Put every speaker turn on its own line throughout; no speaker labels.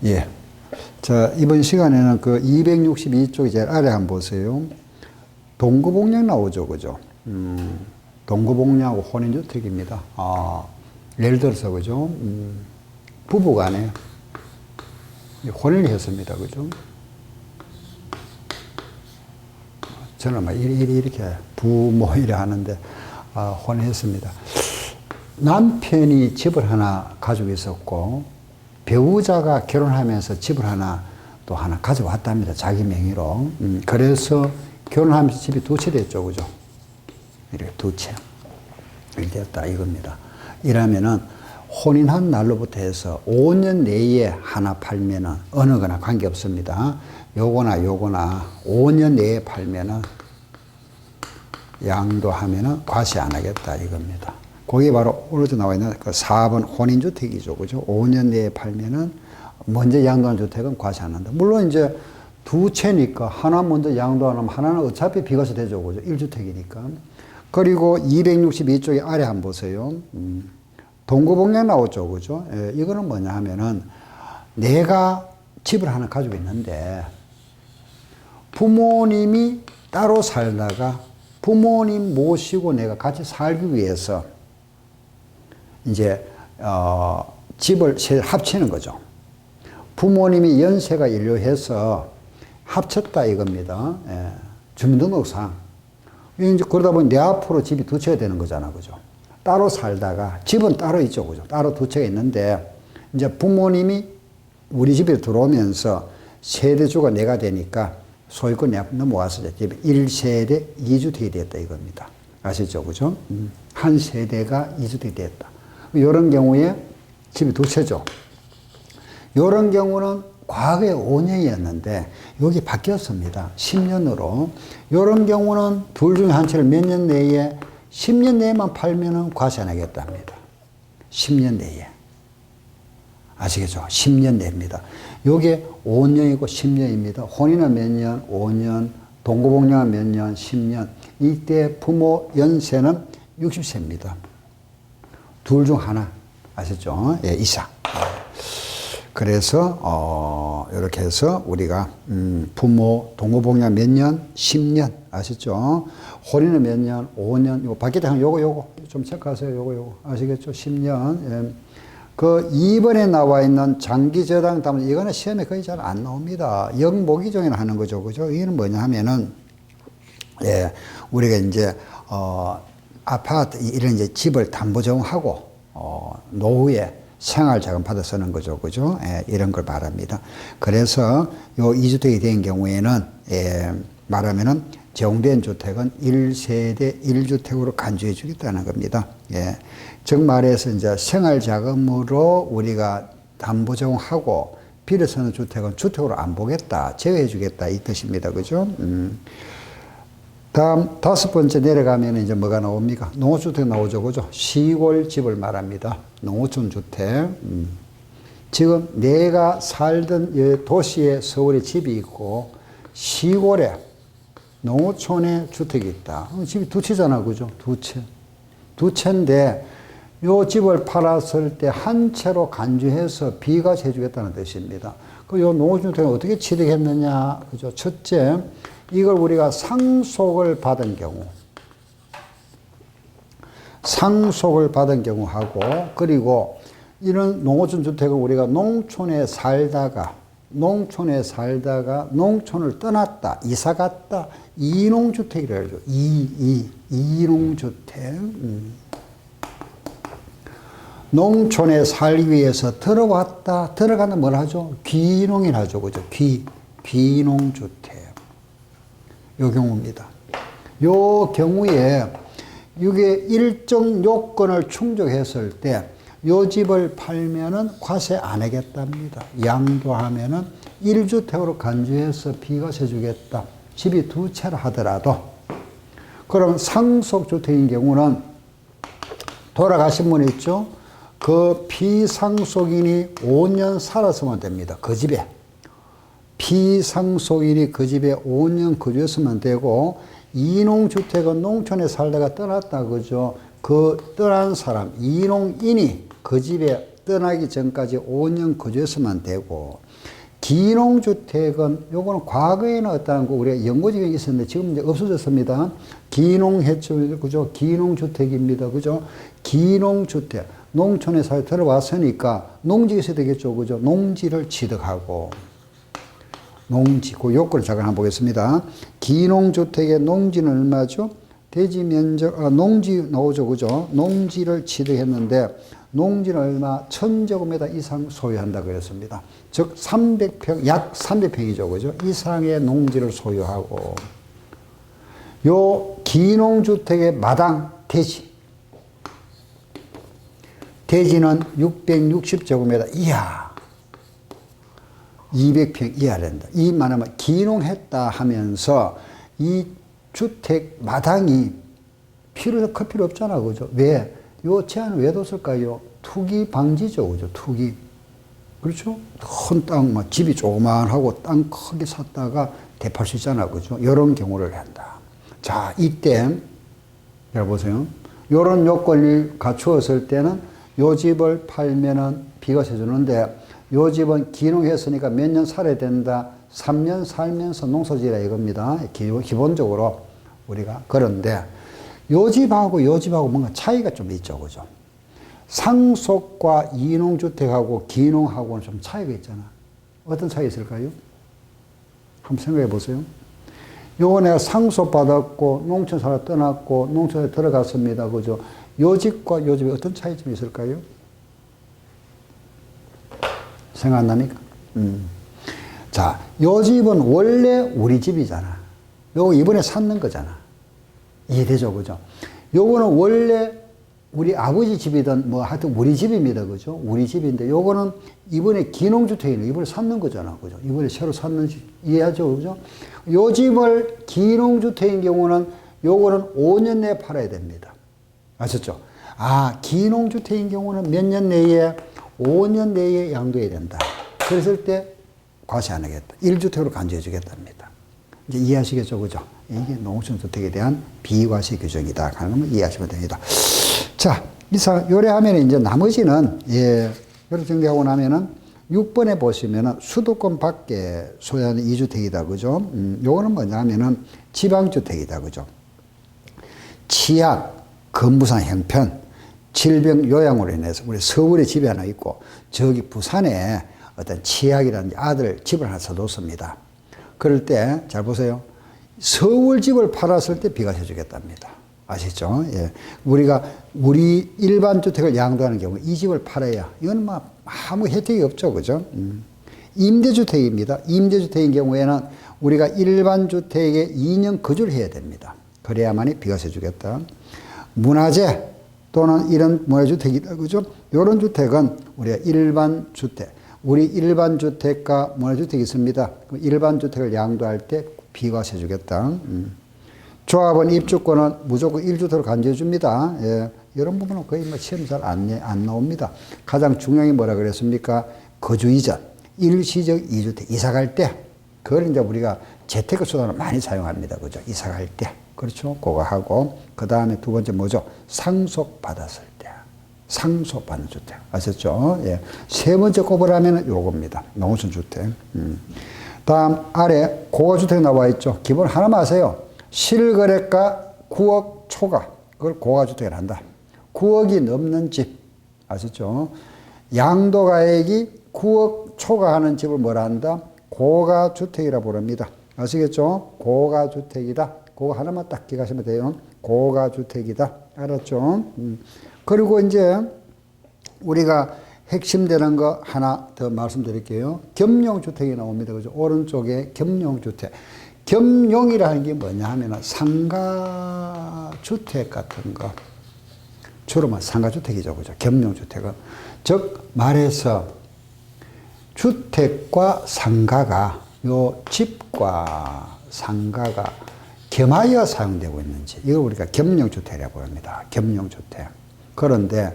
예. 자, 이번 시간에는 그 262쪽이 제일 아래 한번 보세요. 동거복량 나오죠, 그죠? 동거복량하고 혼인주택입니다. 예를 들어서, 그죠? 부부 간에 혼인을 했습니다, 그죠? 저는 막 이렇게 부모 이래 하는데, 혼인했습니다. 남편이 집을 하나 가지고 있었고, 배우자가 결혼하면서 집을 또 하나 가져왔답니다. 자기 명의로. 그래서 결혼하면서 집이 두 채 됐죠. 그죠? 이렇게 두 채. 이렇게 됐다. 이겁니다. 이러면은 혼인한 날로부터 해서 5년 내에 하나 팔면은 어느 거나 관계없습니다. 요거나 5년 내에 팔면은 양도하면은 과세 안 하겠다. 이겁니다. 거기 바로 오른쪽 나와 있는 그 4번 혼인주택이죠. 그죠? 5년 내에 팔면은 먼저 양도한 주택은 과세 안 한다. 물론 이제 두 채니까 하나 먼저 양도 안 하면 하나는 어차피 비과세 되죠. 그죠? 1주택이니까. 그리고 262쪽에 아래 한번 보세요. 동거복량 나오죠. 그죠? 예, 이거는 뭐냐 하면은 내가 집을 하나 가지고 있는데 부모님이 따로 살다가 부모님 모시고 내가 같이 살기 위해서 이제 집을 합치는 거죠. 부모님이 연세가 일료해서 합쳤다 이겁니다. 예. 주민등록상. 이제 그러다 보니 내 앞으로 집이 두 채가 되는 거잖아, 그죠? 따로 살다가 집은 따로 있죠, 그죠? 따로 두 채가 있는데 이제 부모님이 우리 집에 들어오면서 세대주가 내가 되니까 소유권 내가 넘어와서 집이 1세대 2주택이 됐다 이겁니다. 아시죠, 그죠? 한 세대가 2주택이 됐다. 이런 경우에 집이 두 채죠. 이런 경우는 과거에 5년이었는데 여기 바뀌었습니다. 10년으로. 이런 경우는 둘 중에 한 채를 몇 년 내에 10년 내에만 팔면은 과세 안 하겠답니다. 10년 내에. 아시겠죠? 10년 내입니다. 요게 5년이고 10년입니다. 혼인은 몇 년? 5년. 동거복량은 몇 년? 10년. 이때 부모 연세는 60세입니다. 둘 중 하나. 아셨죠? 예, 이상. 그래서, 이렇게 해서 우리가, 부모, 동거복량 몇 년? 10년. 아셨죠? 혼인은 몇 년? 5년. 이거 밖에 한 요거. 좀 체크하세요. 요거. 아시겠죠? 10년. 예. 그 2번에 나와 있는 장기저당 담보, 이거는 시험에 거의 잘 안 나옵니다. 영모기종이나 하는 거죠. 그죠? 이거는 뭐냐 하면은, 예, 우리가 이제, 아파트, 이런 이제 집을 담보정하고, 노후에 생활자금 받아 쓰는 거죠. 그죠? 예, 이런 걸 말합니다. 그래서 요 2주택이 된 경우에는, 예, 말하면은 제공된 주택은 1세대 1주택으로 간주해 주겠다는 겁니다. 예. 즉 말해서 이제 생활자금으로 우리가 담보정하고 빌어 쓰는 주택은 주택으로 안 보겠다. 제외해 주겠다. 이 뜻입니다. 그죠? 다음 5번째 내려가면 이제 뭐가 나옵니까? 농어주택 나오죠. 그죠? 시골 집을 말합니다. 농어촌 주택. 지금 내가 살던 도시에 서울에 집이 있고 시골에 농어촌에 주택이 있다. 집이 두 채잖아. 그죠? 두 채. 두 채인데 요 집을 팔았을 때 한 채로 간주해서 비과세 해주겠다는 뜻입니다. 요 농어촌주택은 어떻게 취득했느냐? 그죠? 첫째, 이걸 우리가 상속을 받은 경우하고, 그리고 이런 농어촌 주택은 우리가 농촌에 살다가 농촌을 떠났다, 이사 갔다, 이농주택이라고 하죠. 이농주택. 농촌에 살기 위해서 들어가는 뭘 하죠? 귀농이라 하죠. 그죠? 귀농주택. 요 경우입니다. 요 경우에 이게 일정 요건을 충족했을 때 요 집을 팔면은 과세 안 하겠답니다. 양도하면은 1주택으로 간주해서 비과세 주겠다. 집이 두 채라 하더라도. 그럼 상속주택인 경우는 돌아가신 분 있죠? 그 피상속인이 5년 살았으면 됩니다. 그 집에. 피상속인이 그 집에 5년 거주했으면 되고, 이농주택은 농촌에 살다가 떠났다, 그죠? 그 떠난 사람, 이농인이 그 집에 떠나기 전까지 5년 거주해서만 되고, 기농주택은 요거는 과거에는 어떠한 거 우리가 연고지경이 있었는데 지금 이제 없어졌습니다. 기농해주, 그죠? 기농주택입니다. 그죠? 기농주택. 농촌에 살 들어왔으니까 농지가 있어야 되겠죠. 그죠? 농지를 취득하고. 농지, 그 요건을 잠깐 한번 보겠습니다. 기농주택의 농지는 얼마죠? 대지 면적, 농지 나오죠. 그죠? 농지를 취득했는데, 농지는 얼마? 1000제곱미터 이상 소유한다 그랬습니다. 즉, 300평, 약 300평이죠. 그죠? 이상의 농지를 소유하고, 요 기농주택의 마당, 대지. 대지는 660제곱미터 이하. 200평 이하 된다. 이 말하면 기농했다 하면서 이 주택 마당이 클 필요 없잖아. 그죠? 왜? 요 제한을 왜 뒀을까요? 투기 방지죠. 그죠? 투기. 그렇죠? 큰 땅, 집이 조그만하고 땅 크게 샀다가 대팔 수 있잖아. 그죠? 이런 경우를 한다. 자, 이때, 잘 보세요. 요런 요건을 갖추었을 때는 요 집을 팔면은 비과세 주는데, 요 집은 기농했으니까 몇 년 살아야 된다. 3년 살면서 농사지라 이겁니다. 기본적으로 우리가. 그런데 요 집하고 요 집하고 뭔가 차이가 좀 있죠. 그죠? 상속과 이농주택하고 기농하고는 좀 차이가 있잖아. 어떤 차이가 있을까요? 한번 생각해 보세요. 요거 내가 상속받았고 농촌 살아 떠났고 농촌에 들어갔습니다. 그죠? 요 집과 요 집에 어떤 차이점이 있을까요? 생각 안 납니까? 자, 요 집은 원래 우리 집이잖아. 요거 이번에 샀는 거잖아. 이해되죠? 그죠? 요거는 원래 우리 아버지 집이든 뭐 하여튼 우리 집입니다. 그죠? 우리 집인데 요거는 이번에 기농주택이네. 이번에 샀는 거잖아. 그죠? 이번에 새로 샀는 집. 이해하죠? 그죠? 요 집을 기농주택인 경우는 요거는 5년 내에 팔아야 됩니다. 아셨죠? 아, 기농주택인 경우는 몇 년 내에? 5년 내에 양도해야 된다. 그랬을 때 과세 안 하겠다. 1주택으로 간주해 주겠답니다. 이제 이해하시겠죠? 그죠? 이게 농촌주택에 대한 비과세 규정이다 하는 걸 이해하시면 됩니다. 자, 이상, 요래 하면 이제 나머지는, 예, 요래 정리하고 나면은 6번에 보시면은 수도권 밖에 소유하는 2주택이다. 그죠? 요거는 뭐냐 하면은 지방주택이다. 그죠? 치약, 근부상 형편, 질병 요양으로 인해서 우리 서울에 집이 하나 있고 저기 부산에 어떤 치약이라는 아들 집을 하나 사뒀습니다. 그럴 때 잘 보세요. 서울 집을 팔았을 때 비과세 주겠답니다. 아시죠? 예. 우리가 우리 일반 주택을 양도하는 경우 이 집을 팔아야 이건 뭐 아무 혜택이 없죠. 그죠? 임대주택입니다. 임대주택인 경우에는 우리가 일반 주택에 2년 거주를 해야 됩니다. 그래야만이 비과세 주겠다. 문화재 또는 이런 문화주택이다. 그죠? 이런 주택은 우리가 일반 주택, 우리 일반 주택과 문화주택이 있습니다. 일반 주택을 양도할 때 비과세 주겠다. 조합원 입주권은 무조건 1주택으로 간주해 줍니다. 예. 이런 부분은 거의 뭐 시험 잘 안 나옵니다. 가장 중요한 게 뭐라 그랬습니까? 거주 이전, 일시적 2주택, 이사 갈 때. 그걸 이제 우리가 재테크 수단을 많이 사용합니다. 그죠? 이사 갈 때. 그렇죠? 그거 하고, 그 다음에 두 번째 뭐죠? 상속받았을 때. 상속받는 주택. 아셨죠? 예. 세 번째 꼽으라면 요겁니다. 농촌주택. 다음, 아래 고가주택 나와 있죠? 기본 하나만 아세요. 실거래가 9억 초과. 그걸 고가주택을 한다. 9억이 넘는 집. 아셨죠? 양도가액이 9억 초과하는 집을 뭐라 한다? 고가주택이라 부릅니다. 아시겠죠? 고가주택이다. 그거 하나만 딱 기억하시면 돼요. 고가주택이다. 알았죠? 그리고 이제 우리가 핵심되는 거 하나 더 말씀드릴게요. 겸용주택이 나옵니다. 그죠? 오른쪽에 겸용주택. 겸용이라는 게 뭐냐 하면은 상가주택 같은 거. 주로 상가주택이죠. 그죠? 겸용주택은. 즉, 말해서 주택과 상가가, 요 집과 상가가 겸하여 사용되고 있는지, 이걸 우리가 겸용주택이라고 합니다. 겸용주택. 그런데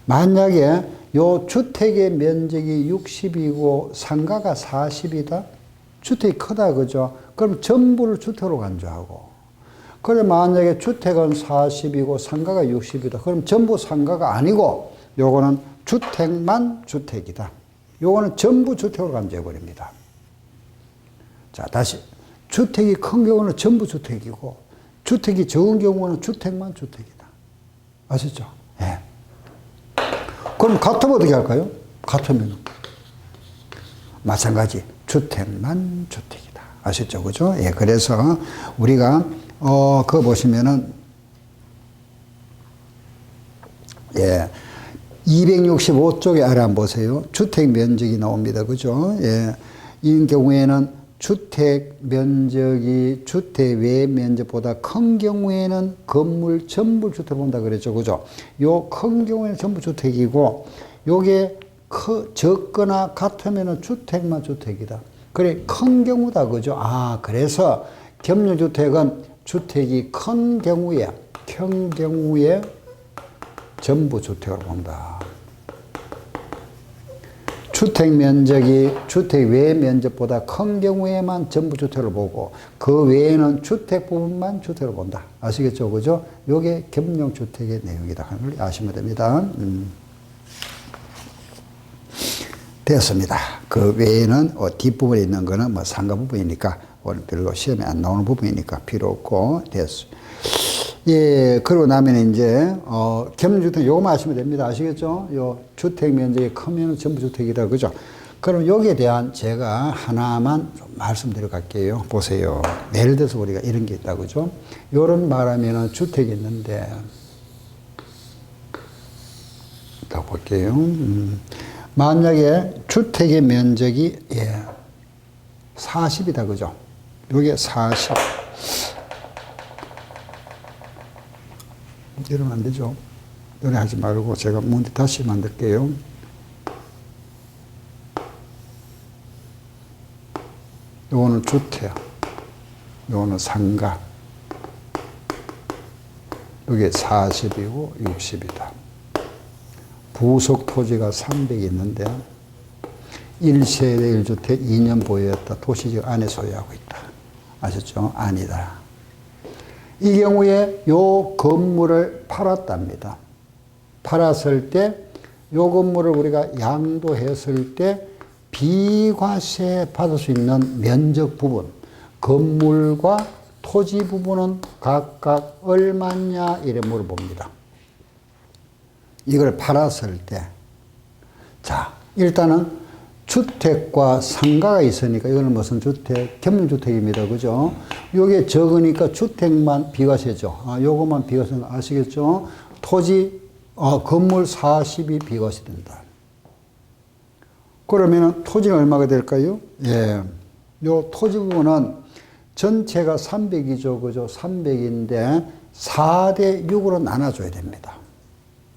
만약에 요 주택의 면적이 60이고 상가가 40이다? 주택이 크다, 그죠? 그럼 전부를 주택으로 간주하고. 그래, 만약에 주택은 40이고 상가가 60이다. 그럼 전부 상가가 아니고, 요거는 주택만 주택이다. 요거는 전부 주택으로 감지해 버립니다. 자, 다시. 주택이 큰 경우는 전부 주택이고, 주택이 적은 경우는 주택만 주택이다. 아시죠? 예. 그럼 같으면 어떻게 할까요? 같으면 마찬가지. 주택만 주택이다. 아셨죠? 그죠? 예. 그래서 우리가, 그거 보시면은, 예. 265쪽에 아래 한번 보세요. 주택 면적이 나옵니다. 그죠? 예. 이 경우에는 주택 면적이 주택 외 면적보다 큰 경우에는 건물 전부 주택 본다 그랬죠. 그죠? 요 큰 경우에는 전부 주택이고, 요게 적거나 같으면은 주택만 주택이다. 그래, 큰 경우다. 그죠? 아, 그래서 겸용주택은 주택이 큰 경우에 전부 주택으로 본다. 주택 면적이 주택 외 면적보다 큰 경우에만 전부 주택을 보고, 그 외에는 주택 부분만 주택을 본다. 아시겠죠? 그죠? 요게 겸용주택의 내용이다 하는 걸 아시면 됩니다. 됐습니다. 그 외에는 뒷부분에 있는 거는 뭐 상가 부분이니까, 오늘 별로 시험에 안 나오는 부분이니까 필요 없고, 됐어. 예, 그러고 나면 이제, 겸용주택 요거만 아시면 됩니다. 아시겠죠? 요 주택 면적이 크면 전부 주택이다. 그죠? 그럼 여기에 대한 제가 하나만 좀 말씀드려 갈게요. 보세요. 예를 들어서 우리가 이런 게 있다. 그죠? 요런 말하면은 주택이 있는데, 더 볼게요. 만약에 주택의 면적이, 40이다. 그죠? 요게 40. 이러면 안 되죠. 이래 하지 말고 제가 문제 다시 만들게요. 요거는 주택, 요거는 상가. 이게 40이고 60이다. 부속 토지가 300이 있는데 1세대 1주택 2년 보유했다. 도시지역 안에 소유하고 있다. 아셨죠? 아니다. 이 경우에 요 건물을 팔았답니다. 팔았을 때 요 건물을 우리가 양도했을 때 비과세 받을 수 있는 면적 부분, 건물과 토지 부분은 각각 얼마냐 이래 물어봅니다. 이걸 팔았을 때, 자, 일단은 주택과 상가가 있으니까 이거는 무슨 주택? 겸용주택입니다. 그죠? 요게 적으니까 주택만 비과세죠. 요것만 비과세 아시겠죠? 토지, 건물 40이 비과세 된다. 그러면은 토지는 얼마가 될까요? 예. 요 토지 부분은 전체가 300이죠. 그죠? 300인데 4대 6으로 나눠줘야 됩니다.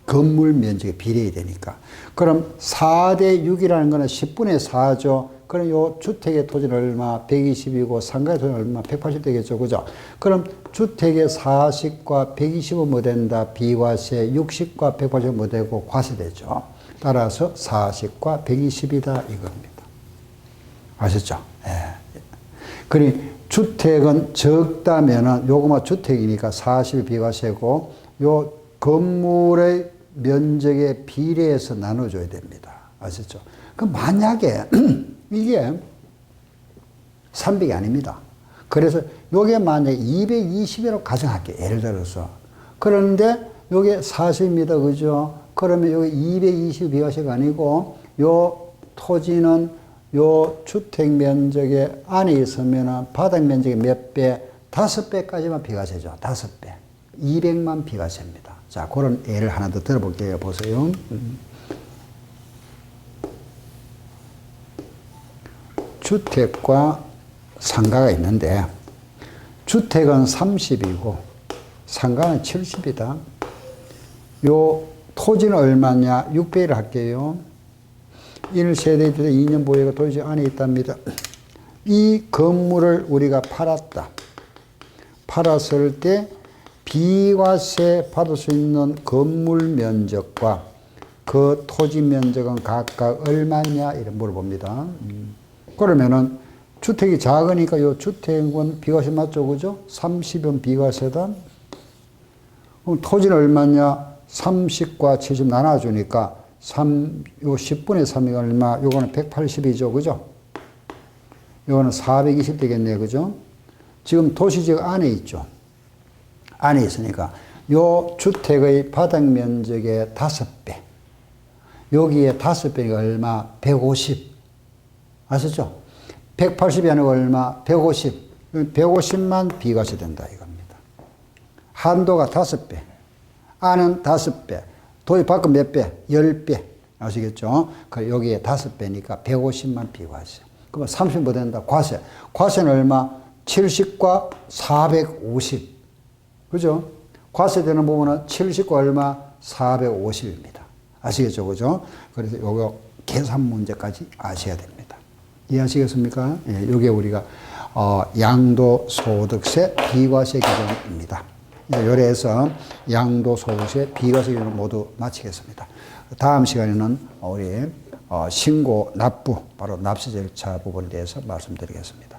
건물 면적에 비례해야 되니까. 그럼 4대 6이라는 거는 10분의 4죠. 그럼 요 주택의 토지는 얼마? 120이고 상가의 토지는 얼마? 180 되겠죠. 그죠? 그럼 주택의 40과 120은 뭐 된다? 비과세, 60과 180은 뭐 되고 과세되죠. 따라서 40과 120이다 이겁니다. 아셨죠? 예. 그러니 주택은 적다면은 요거만 주택이니까 40이 비과세고 요 건물의 면적에 비례해서 나눠줘야 됩니다. 아셨죠? 그럼 만약에 이게 300이 아닙니다. 그래서 요게 만약에 220이라고 가정할게요. 예를 들어서. 그런데 요게 40입니다. 그죠? 그러면 요게 220 비과세가 아니고 요 토지는 요 주택 면적의 안에 있으면 바닥 면적의 몇 배? 5배까지만 비과세죠. 5배. 200만 비과세입니다. 자, 그런 예를 하나 더 들어볼게요. 보세요. 주택과 상가가 있는데 주택은 30이고 상가는 70이다. 요 토지는 얼마냐? 6배를 할게요. 1세대 2년 보유가 도시 안에 있답니다. 이 건물을 우리가 팔았다. 팔았을 때 비과세 받을 수 있는 건물 면적과 그 토지 면적은 각각 얼마냐 이렇게 물어봅니다. 그러면은 주택이 작으니까 요 주택은 비과세 맞죠? 그죠? 30은 비과세다. 그럼 토지는 얼마냐? 30과 70 나눠주니까 요 10분의 3이 얼마? 요거는 180이죠. 그죠? 요거는 420 되겠네요. 그죠? 지금 도시지역 안에 있죠. 안에 있으니까 요 주택의 바닥 면적의 5배. 여기에 5배가 얼마? 150. 아시죠? 180이 아니고 얼마? 150. 150만 비과세 된다 이겁니다. 한도가 5배. 안은 5배. 도시 밖은 몇 배? 10배. 아시겠죠? 그 여기에 5배니까 150만 비과세. 그러면 30뭐 된다? 과세. 과세는 얼마? 70과 450. 그죠? 과세되는 부분은 70과 얼마? 450입니다. 아시겠죠? 그죠? 그래서 요거 계산 문제까지 아셔야 됩니다. 이해하시겠습니까? 예, 요게 우리가, 양도소득세 비과세 기준입니다. 요래서 양도소득세 비과세 기준을 모두 마치겠습니다. 다음 시간에는 우리 신고 납부, 바로 납세 절차 부분에 대해서 말씀드리겠습니다.